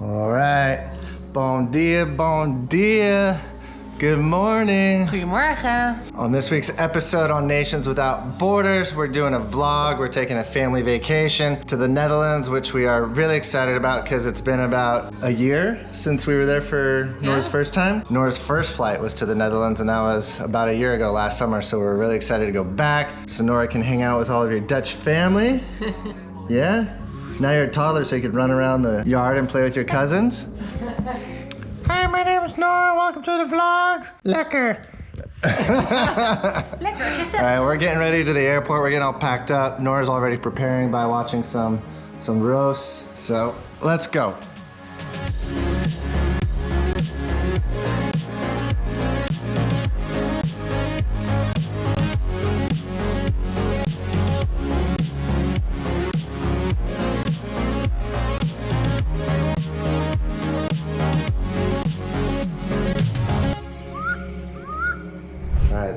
All right. Bon dia, bon dia. Good morning. Goedemorgen. On this week's episode on Nations Without Borders, we're doing a vlog. We're taking a family vacation to the Netherlands, which we are really excited about because it's been about a year since we were there for Nora's first time. Nora's first flight was to the Netherlands, and that was about a year ago last summer, so we're really excited to go back so Nora can hang out with all of your Dutch family. Yeah? Now you're a toddler, so you can run around the yard and play with your cousins. Hi, my name is Nora. Welcome to the vlog. Lekker. Lekker. All right, we're getting ready to the airport. We're getting all packed up. Nora's already preparing by watching some roasts. So let's go.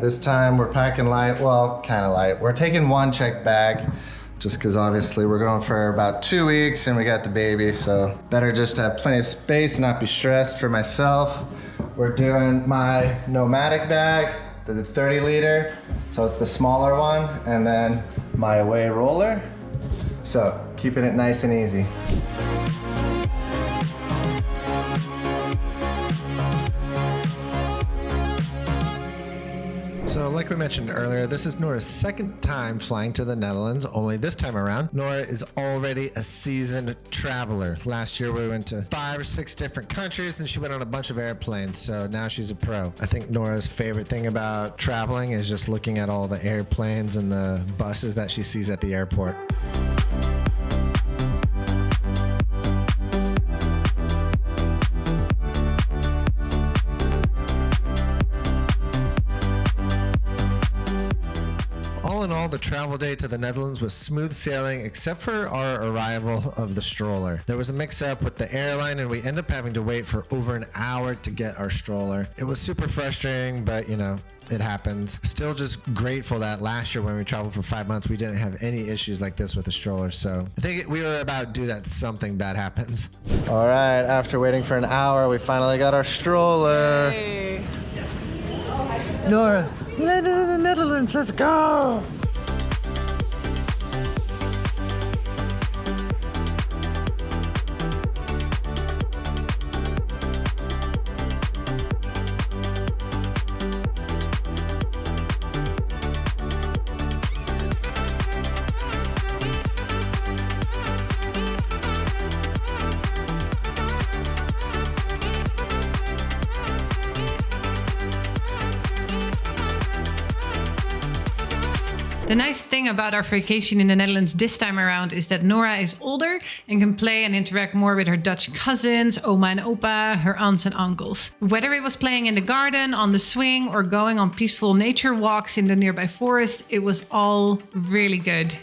This time we're packing light, well, kind of light. We're taking one check bag just because obviously we're going for about 2 weeks and we got the baby, so better just to have plenty of space and not be stressed for myself. We're doing my nomadic bag, the 30 liter, so it's the smaller one, and then my away roller. So keeping it nice and easy. So like we mentioned earlier, this is Nora's second time flying to the Netherlands, only this time around, Nora is already a seasoned traveler. Last year we went to 5 or 6 different countries and she went on a bunch of airplanes, so now she's a pro. I think Nora's favorite thing about traveling is just looking at all the airplanes and the buses that she sees at the airport. In all, the travel day to the Netherlands was smooth sailing except for our arrival of the stroller. There was a mix-up with the airline and we ended up having to wait for over an hour to get our stroller. It was super frustrating, but you know, it happens. Still just grateful that last year when we traveled for 5 months, we didn't have any issues like this with the stroller. So I think we were about due that something bad happens. All right, after waiting for an hour, we finally got our stroller. Hey. Nora, we landed in the Netherlands, let's go! The nice thing about our vacation in the Netherlands this time around is that Nora is older and can play and interact more with her Dutch cousins, oma and opa, her aunts and uncles. Whether it was playing in the garden, on the swing, or going on peaceful nature walks in the nearby forest, it was all really good.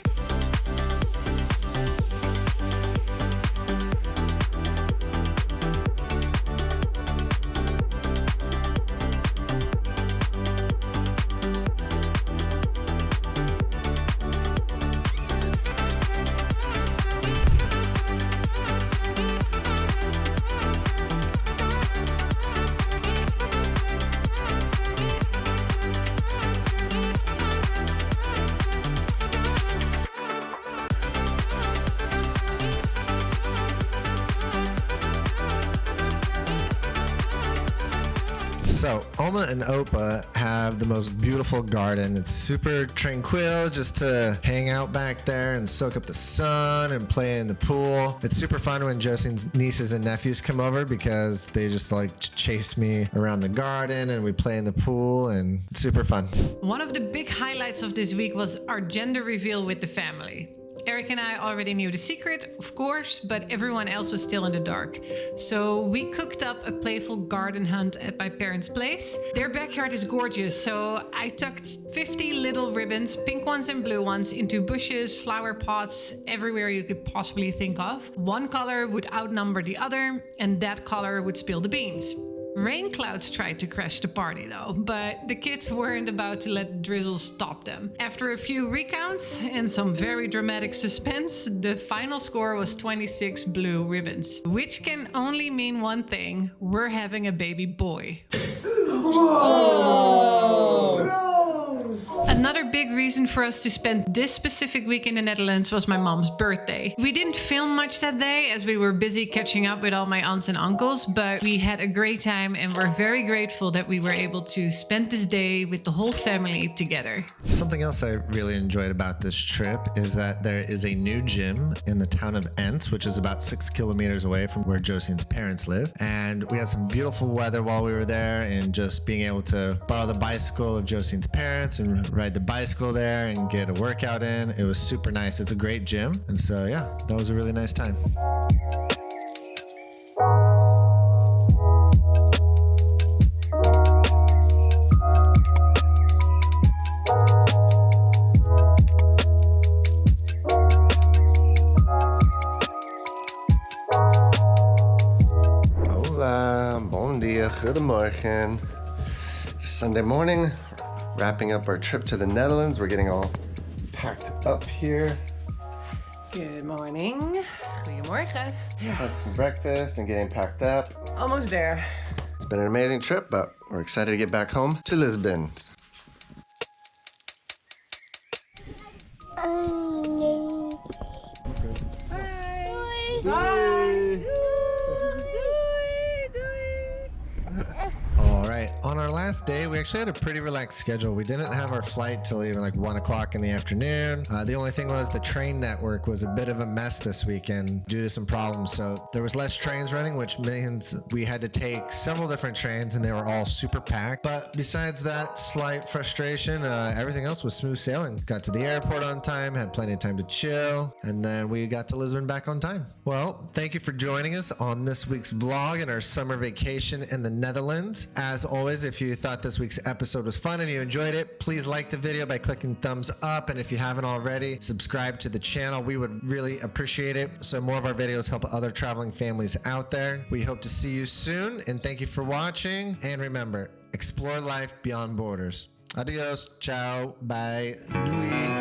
So, Oma and Opa have the most beautiful garden. It's super tranquil just to hang out back there and soak up the sun and play in the pool. It's super fun when Josien's nieces and nephews come over because they just like chase me around the garden and we play in the pool and it's super fun. One of the big highlights of this week was our gender reveal with the family. Eric and I already knew the secret, of course, but everyone else was still in the dark. So we cooked up a playful garden hunt at my parents' place. Their backyard is gorgeous, so I tucked 50 little ribbons, pink ones and blue ones, into bushes, flower pots, everywhere you could possibly think of. One color would outnumber the other, and that color would spill the beans. Rain clouds tried to crash the party though, but the kids weren't about to let the drizzle stop them. After a few recounts and some very dramatic suspense, the final score was 26 blue ribbons, which can only mean one thing: we're having a baby boy. Another big reason for us to spend this specific week in the Netherlands was my mom's birthday. We didn't film much that day as we were busy catching up with all my aunts and uncles, but we had a great time and we're very grateful that we were able to spend this day with the whole family together. Something else I really enjoyed about this trip is that there is a new gym in the town of Ents, which is about 6 kilometers away from where Josien's parents live. And we had some beautiful weather while we were there, and just being able to borrow the bicycle of Josien's parents and ride the bicycle there and get a workout in. It was super nice. It's a great gym. And so, yeah, that was a really nice time. Hola, bon dia, goedemorgen. Sunday morning, wrapping up our trip to the Netherlands. We're getting all packed up here. Good morning. Goedemorgen. Had some breakfast and getting packed up. Almost there. It's been an amazing trip, but we're excited to get back home to Lisbon. All right, on our last day, we actually had a pretty relaxed schedule. We didn't have our flight till even like 1 o'clock in the afternoon. The only thing was the train network was a bit of a mess this weekend due to some problems. So there was less trains running, which means we had to take several different trains and they were all super packed. But besides that slight frustration, everything else was smooth sailing. Got to the airport on time, had plenty of time to chill, and then we got to Lisbon back on time. Well, thank you for joining us on this week's vlog and our summer vacation in the Netherlands. As always, if you thought this week's episode was fun and you enjoyed it, please like the video by clicking thumbs up. And if you haven't already, subscribe to the channel. We would really appreciate it, so more of our videos help other traveling families out there. We hope to see you soon, and thank you for watching. And remember, explore life beyond borders. Adios, ciao, bye, doei.